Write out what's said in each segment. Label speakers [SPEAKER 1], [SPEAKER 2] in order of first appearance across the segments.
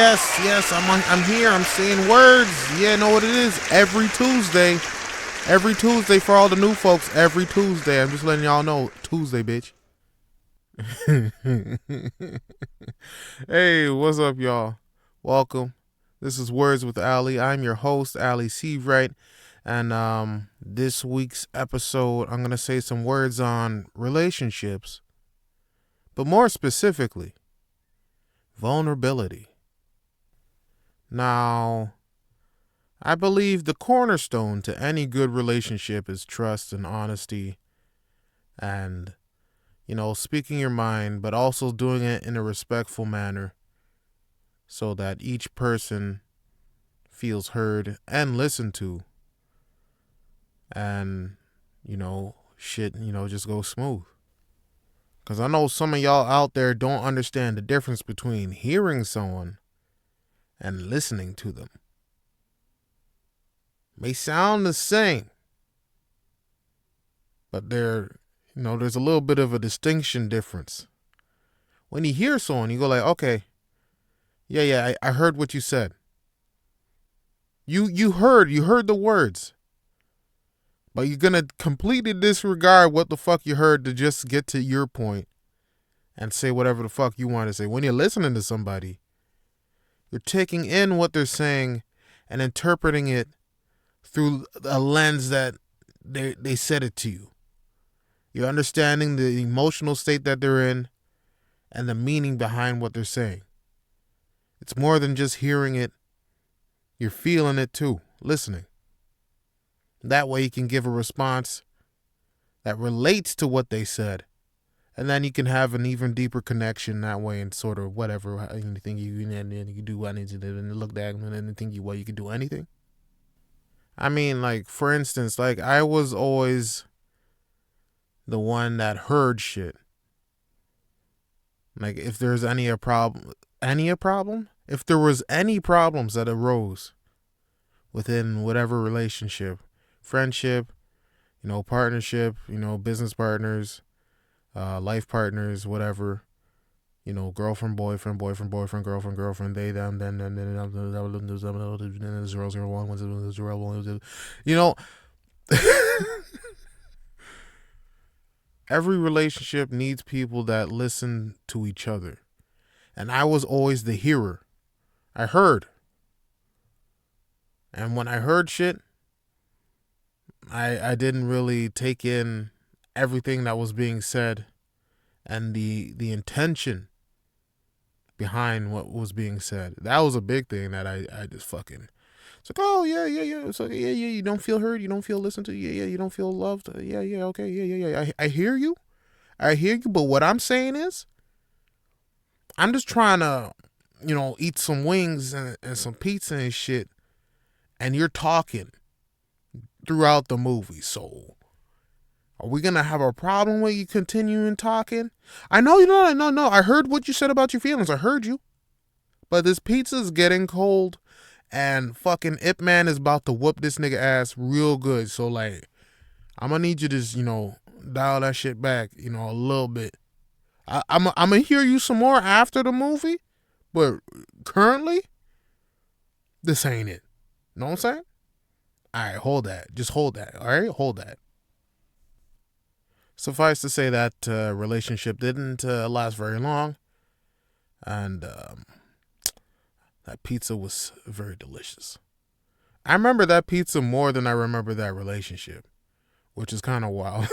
[SPEAKER 1] Yes, I'm here. I'm saying words. Yeah, know what it is. Every Tuesday for all the new folks. Every Tuesday. I'm just letting y'all know. Tuesday, bitch. Hey, what's up, y'all? Welcome. This is Words with Ali. I'm your host, Ali Seavright, and this week's episode, I'm gonna say some words on relationships, but more specifically, vulnerability. Now, I believe the cornerstone to any good relationship is trust and honesty and, speaking your mind, but also doing it in a respectful manner so that each person feels heard and listened to and, shit, just go smooth. Because I know some of y'all out there don't understand the difference between hearing someone and listening to them. May sound the same, but there's a little bit of a distinction difference. When you hear someone, you go like, okay, I heard what you said. You heard the words, but you're gonna completely disregard what the fuck you heard to just get to your point and say whatever the fuck you want to say. When you're listening to somebody, you're taking in what they're saying and interpreting it through a lens that they said it to you. You're understanding the emotional state that they're in and the meaning behind what they're saying. It's more than just hearing it. You're feeling it too, listening. That way you can give a response that relates to what they said. And then you can have an even deeper connection that way and sort of whatever, anything you can do anything and look back and anything you can do anything. I mean, like, for instance, like, I was always the one that heard shit. Like, if there's any problem? If there was any problems that arose within whatever relationship, friendship, partnership, business partners, life partners, whatever, girlfriend, boyfriend, girlfriend, they, them, then, 001, every relationship needs people that listen to each other. And I was always the hearer. I heard. And when I heard shit, I didn't really take in everything that was being said and the intention behind what was being said. That was a big thing that I just fucking... It's like, oh, yeah. It's like, yeah, you don't feel heard. You don't feel listened to. Yeah, you don't feel loved. Yeah, okay, yeah. I hear you. But what I'm saying is, I'm just trying to, eat some wings and some pizza and shit. And you're talking throughout the movie. So are we going to have a problem with you continuing talking? I know, no. I heard what you said about your feelings. I heard you. But this pizza's getting cold and fucking Ip Man is about to whoop this nigga ass real good. So, like, I'm going to need you to just, dial that shit back, a little bit. I'm going to hear you some more after the movie. But currently, this ain't it. Know what I'm saying? All right, hold that. Just hold that. All right, hold that. Suffice to say that relationship didn't last very long. And that pizza was very delicious. I remember that pizza more than I remember that relationship, which is kind of wild.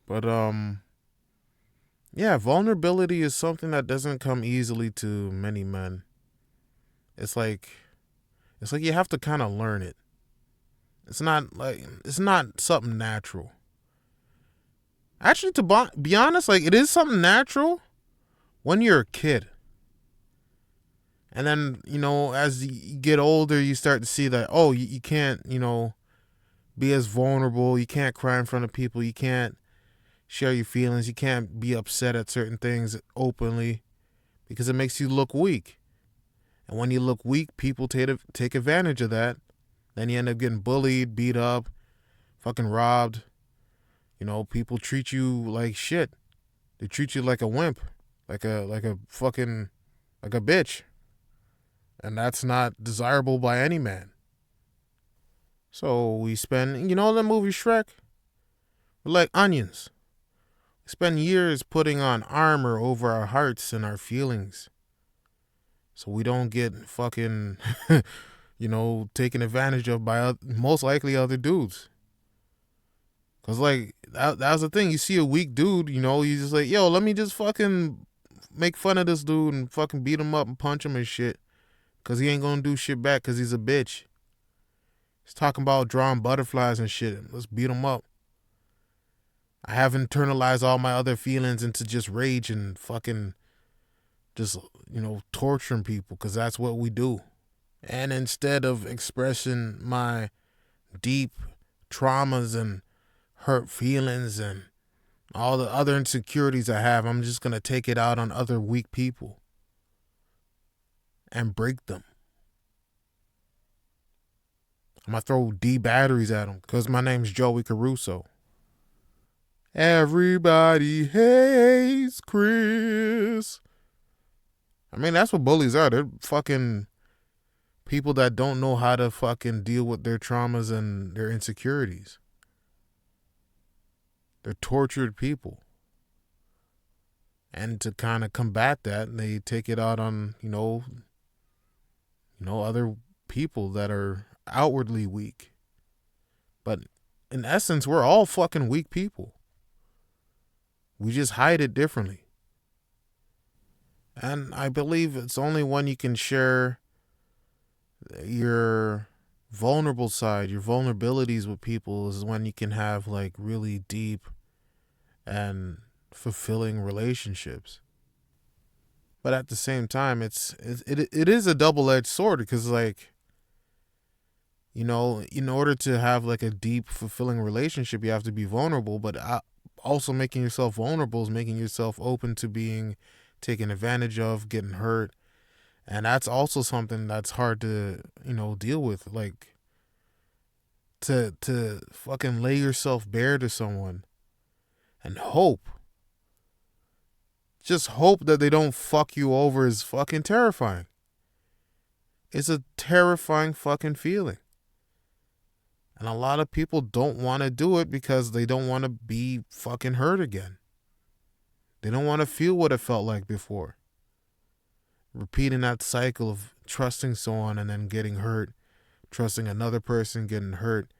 [SPEAKER 1] But yeah, vulnerability is something that doesn't come easily to many men. It's like you have to kind of learn it. It's not something natural. Actually, to be honest, like, it is something natural when you're a kid. And then, as you get older, you start to see that, oh, you can't, be as vulnerable. You can't cry in front of people. You can't share your feelings. You can't be upset at certain things openly because it makes you look weak. And when you look weak, people take advantage of that. Then you end up getting bullied, beat up, fucking robbed. People treat you like shit. They treat you like a wimp. like a fucking like a bitch, and that's not desirable by any man. So we spend, the movie Shrek, we're like onions. We spend years putting on armor over our hearts and our feelings, so we don't get fucking, taken advantage of by most likely other dudes. Cause like that's the thing. You see a weak dude, you just like, yo, let me just fucking make fun of this dude and fucking beat him up and punch him and shit. Cause he ain't gonna do shit back. Cause he's a bitch. He's talking about drawing butterflies and shit. Let's beat him up. I have internalized all my other feelings into just rage and fucking just torturing people. Cause that's what we do. And instead of expressing my deep traumas and hurt feelings and all the other insecurities I have, I'm just going to take it out on other weak people and break them. I'm going to throw D batteries at them because my name's Joey Caruso. Everybody hates Chris. I mean, that's what bullies are. They're fucking people that don't know how to fucking deal with their traumas and their insecurities. They're tortured people. And to kind of combat that, they take it out on, other people that are outwardly weak. But in essence, we're all fucking weak people. We just hide it differently. And I believe it's only when you can share your vulnerable side, your vulnerabilities with people is when you can have like really deep and fulfilling relationships. But at the same time, it is a double-edged sword because like, in order to have like a deep fulfilling relationship, you have to be vulnerable, but also making yourself vulnerable is making yourself open to being taken advantage of, getting hurt. And that's also something that's hard to, deal with. Like to fucking lay yourself bare to someone and hope. Just hope that they don't fuck you over is fucking terrifying. It's a terrifying fucking feeling. And a lot of people don't want to do it because they don't want to be fucking hurt again. They don't want to feel what it felt like before. Repeating that cycle of trusting someone and then getting hurt, trusting another person, getting hurt.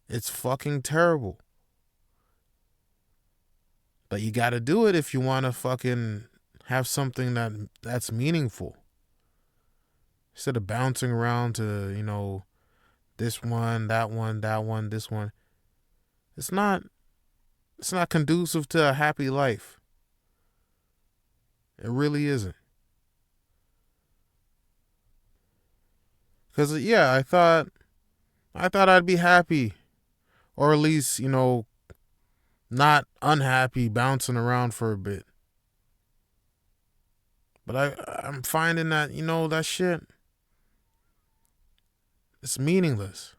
[SPEAKER 1] It's fucking terrible. But you got to do it if you want to fucking have something that's meaningful. Instead of bouncing around to, this one, that one, this one. It's not conducive to a happy life. It really isn't. Cause yeah, I thought I'd be happy, or at least not unhappy, bouncing around for a bit. But I'm finding that that shit, it's meaningless.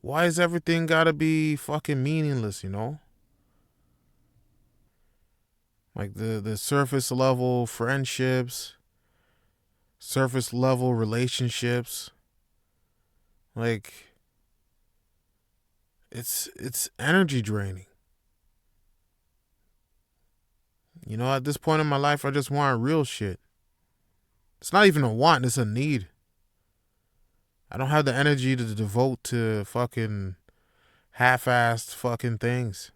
[SPEAKER 1] Why is everything gotta be fucking meaningless? Like the surface level friendships, surface level relationships. Like it's energy draining. At this point in my life, I just want real shit. It's not even a want, it's a need. I don't have the energy to devote to fucking half-assed fucking things.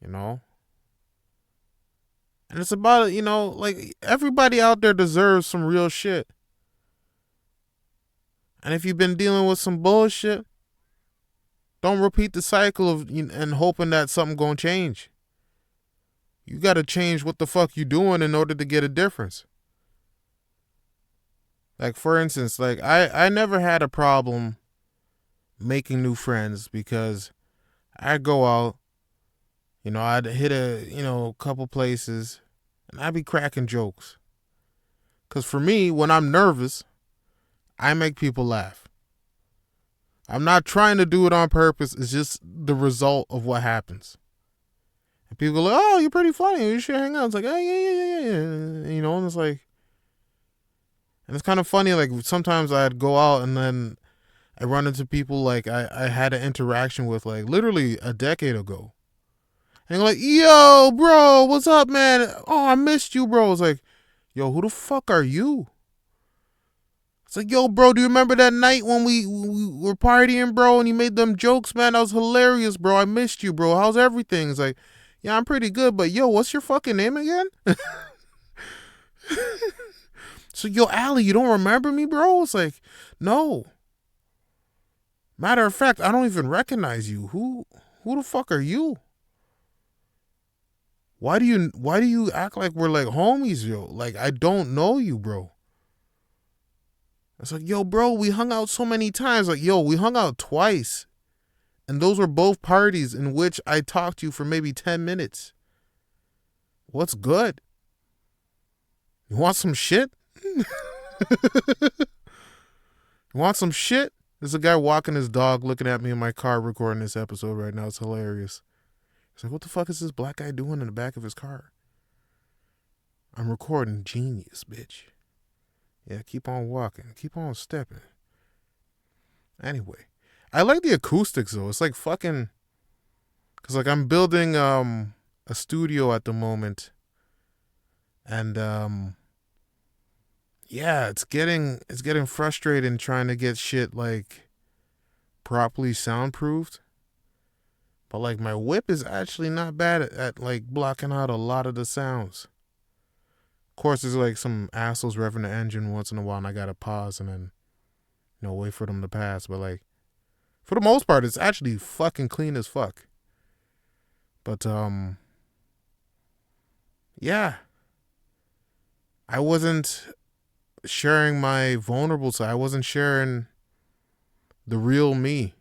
[SPEAKER 1] And it's about, like everybody out there deserves some real shit. And if you've been dealing with some bullshit, don't repeat the cycle of and hoping that something gonna change. You gotta change what the fuck you doing in order to get a difference. Like for instance, like I never had a problem making new friends because I'd go out, I'd hit a couple places and I'd be cracking jokes. Cause for me, when I'm nervous, I make people laugh. I'm not trying to do it on purpose. It's just the result of what happens. And people go like, oh, you're pretty funny. You should hang out. It's like, oh, yeah. You know, and it's like, and it's kind of funny. Like sometimes I'd go out and then I run into people like I had an interaction with like literally a decade ago. And like, yo, bro, what's up, man? Oh, I missed you, bro. It's like, yo, who the fuck are you? It's like, yo, bro, do you remember that night when we were partying, bro, and you made them jokes, man? That was hilarious, bro. I missed you, bro. How's everything? It's like, yeah, I'm pretty good, but yo, what's your fucking name again? So, yo, Allie, you don't remember me, bro? It's like, no. Matter of fact, I don't even recognize you. Who the fuck are you? Why do you act like we're like homies, yo? Like I don't know you, bro. It's like, yo, bro, we hung out so many times. Like, yo, we hung out twice. And those were both parties in which I talked to you for maybe 10 minutes. What's good? You want some shit? You want some shit? There's a guy walking his dog looking at me in my car recording this episode right now. It's hilarious. He's like, what the fuck is this black guy doing in the back of his car? I'm recording genius, bitch. Yeah, keep on walking. Keep on stepping. Anyway, I like the acoustics though. It's like fucking, cause like I'm building a studio at the moment, and yeah, it's getting frustrating trying to get shit like properly soundproofed. But like my whip is actually not bad at like blocking out a lot of the sounds. Of course, there's like some assholes revving the engine once in a while, and I gotta pause and then, wait for them to pass. But like, for the most part, it's actually fucking clean as fuck. But yeah, I wasn't sharing my vulnerable side. I wasn't sharing the real me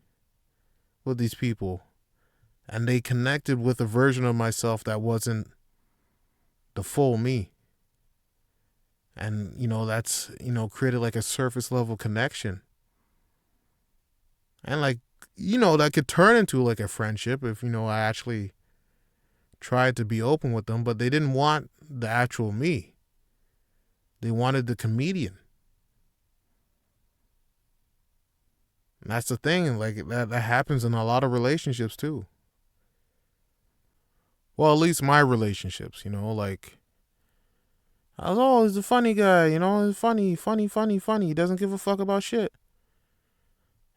[SPEAKER 1] with these people, and they connected with a version of myself that wasn't the full me. And, that's, created like a surface level connection. And like, that could turn into like a friendship if, I actually tried to be open with them, but they didn't want the actual me. They wanted the comedian. And that's the thing, like that happens in a lot of relationships too. Well, at least my relationships, like, I was always the funny guy, he's funny. He doesn't give a fuck about shit.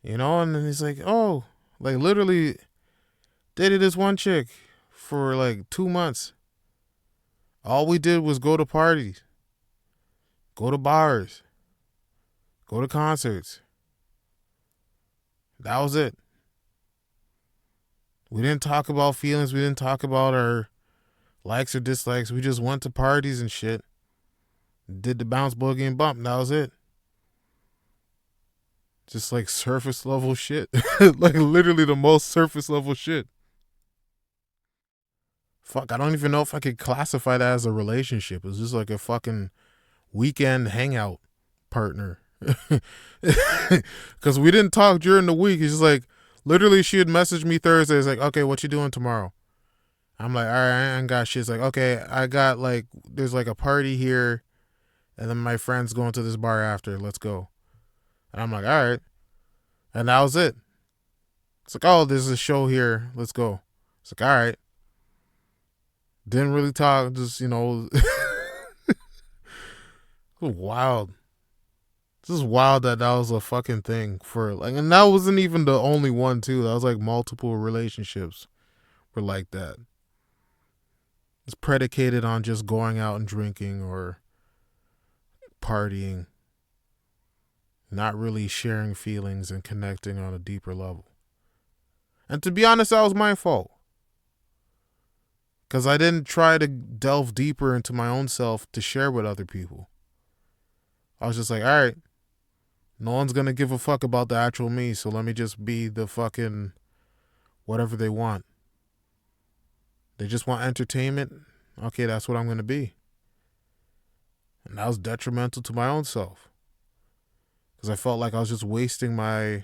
[SPEAKER 1] And then he's like, oh, like literally dated this one chick for like 2 months. All we did was go to parties, go to bars, go to concerts. That was it. We didn't talk about feelings. We didn't talk about our likes or dislikes. We just went to parties and shit. Did the bounce, boogie, and bump. That was it. Just like surface level shit. Like literally the most surface level shit. Fuck, I don't even know if I could classify that as a relationship. It was just like a fucking weekend hangout partner. Because we didn't talk during the week. It's just like, literally she had messaged me Thursday. It's like, okay, what you doing tomorrow? I'm like, all right, I ain't got shit. It's like, okay, I got like, there's like a party here. And then my friend's going to this bar after. Let's go. And I'm like, all right. And that was it. It's like, oh, there's a show here. Let's go. It's like, all right. Didn't really talk. Just, wild. This is wild that was a fucking thing for like, and that wasn't even the only one too. That was like multiple relationships were like that. It's predicated on just going out and drinking or partying, not really sharing feelings and connecting on a deeper level. And to be honest, that was my fault. Because I didn't try to delve deeper into my own self to share with other people. I was just like, all right, no one's going to give a fuck about the actual me, so let me just be the fucking whatever they want. They just want entertainment. Okay, that's what I'm going to be. And that was detrimental to my own self. Because I felt like I was just wasting my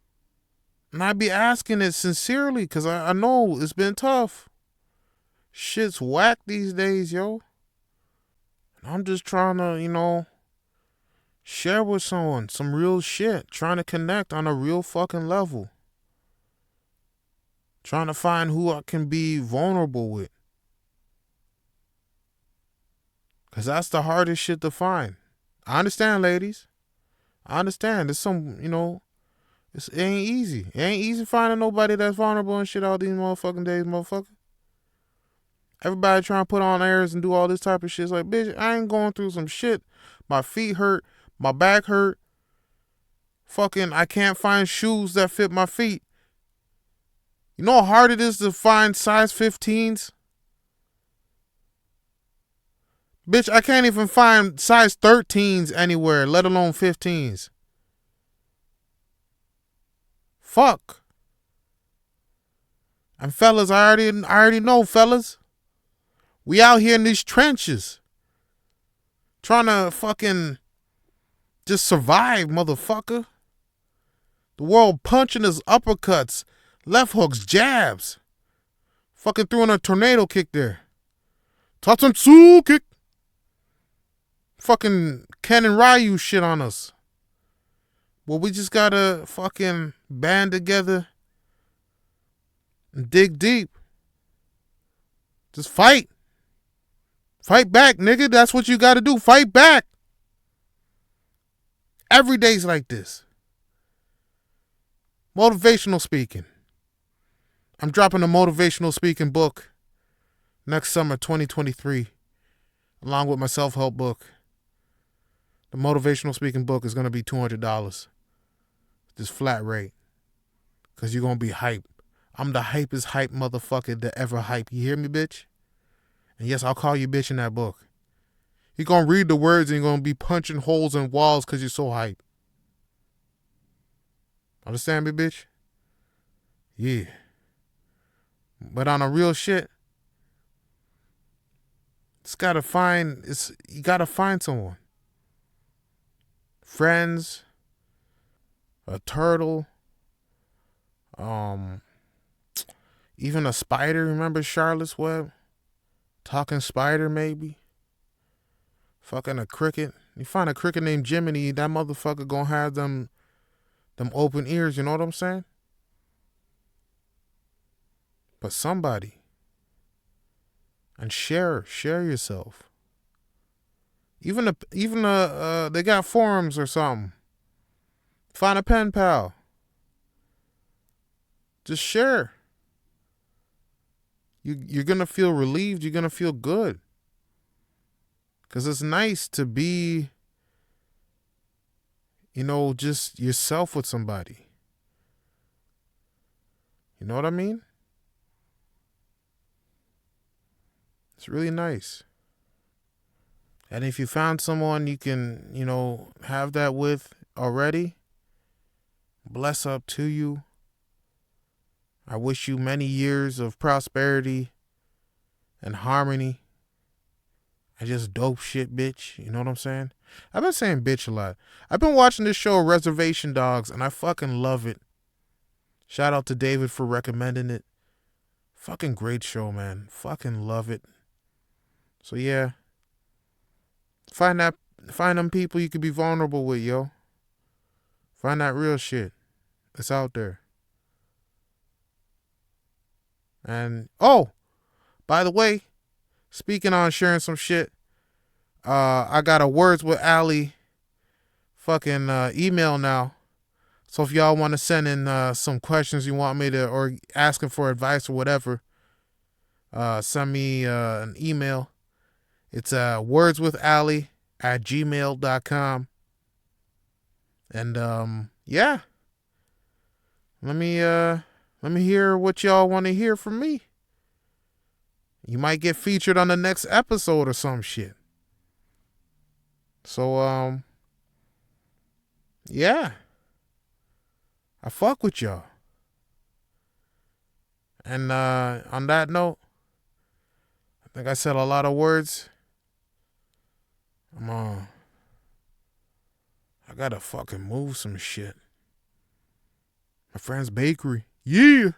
[SPEAKER 1] And I be asking it sincerely because I know it's been tough. Shit's whack these days, yo. And I'm just trying to, share with someone some real shit. Trying to connect on a real fucking level. Trying to find who I can be vulnerable with. Because that's the hardest shit to find. I understand, ladies. I understand. There's some, it ain't easy. It ain't easy finding nobody that's vulnerable and shit all these motherfucking days, motherfucker. Everybody trying to put on airs and do all this type of shit. It's like, bitch, I ain't going through some shit. My feet hurt. My back hurt. Fucking, I can't find shoes that fit my feet. You know how hard it is to find size 15s? Bitch, I can't even find size 13s anywhere, let alone 15s. Fuck. And fellas, I already know, fellas. We out here in these trenches. Trying to fucking just survive, motherfucker. The world punching us uppercuts, left hooks, jabs. Fucking threw in a tornado kick there. Tatsutsu kick. Fucking Ken and Ryu shit on us. Well, we just gotta fucking band together and dig deep. Just fight. Fight back, nigga. That's what you gotta do. Fight back. Every day's like this. Motivational speaking. I'm dropping a motivational speaking book next summer, 2023, along with my self-help book. The motivational speaking book is going to be $200. Just flat rate. Because you're going to be hype. I'm the hypest hype motherfucker that ever hype. You hear me, bitch? And yes, I'll call you bitch in that book. You're going to read the words and you're going to be punching holes in walls because you're so hype. Understand me, bitch? Yeah. But on a real shit, you gotta find someone. Friends, a turtle, even a spider. Remember Charlotte's Web? Talking spider, maybe. Fucking a cricket. You find a cricket named Jiminy, that motherfucker gonna have them open ears. You know what I'm saying? But somebody. And share yourself. Even they got forums or something. Find a pen pal. Just share. You're gonna feel relieved. You're gonna feel good. Cause it's nice to be, just yourself with somebody. You know what I mean? It's really nice. And if you found someone you can, have that with already, bless up to you. I wish you many years of prosperity and harmony. And just dope shit, bitch. You know what I'm saying? I've been saying bitch a lot. I've been watching this show, Reservation Dogs, and I fucking love it. Shout out to David for recommending it. Fucking great show, man. Fucking love it. So yeah. Find them people you could be vulnerable with, yo. Find that real shit. It's out there. And by the way, speaking on sharing some shit, I got a Words with Ali fucking email now. So if y'all want to send in some questions you want me to, or asking for advice or whatever, send me an email. It's wordswithali@gmail.com. And yeah. Let me hear what y'all want to hear from me. You might get featured on the next episode or some shit. So yeah. I fuck with y'all. And on that note, I think I said a lot of words. I gotta fucking move some shit. My friend's bakery. Yeah.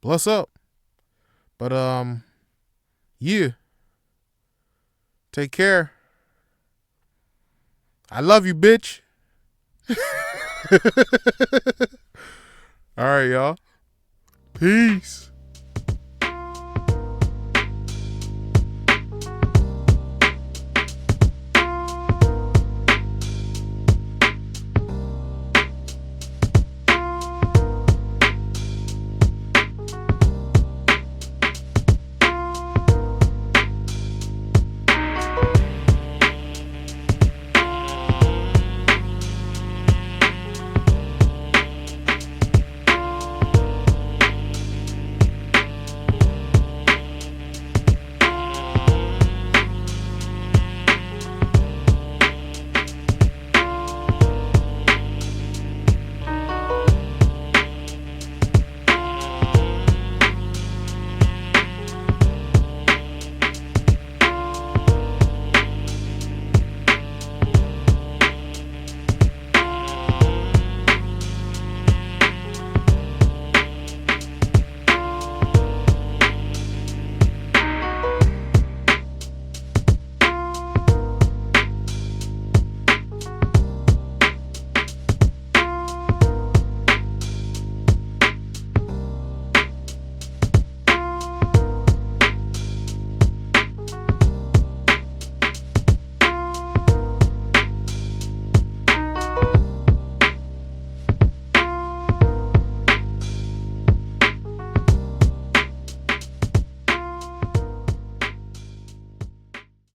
[SPEAKER 1] Bless up. But yeah. Take care. I love you, bitch. All right, y'all. Peace.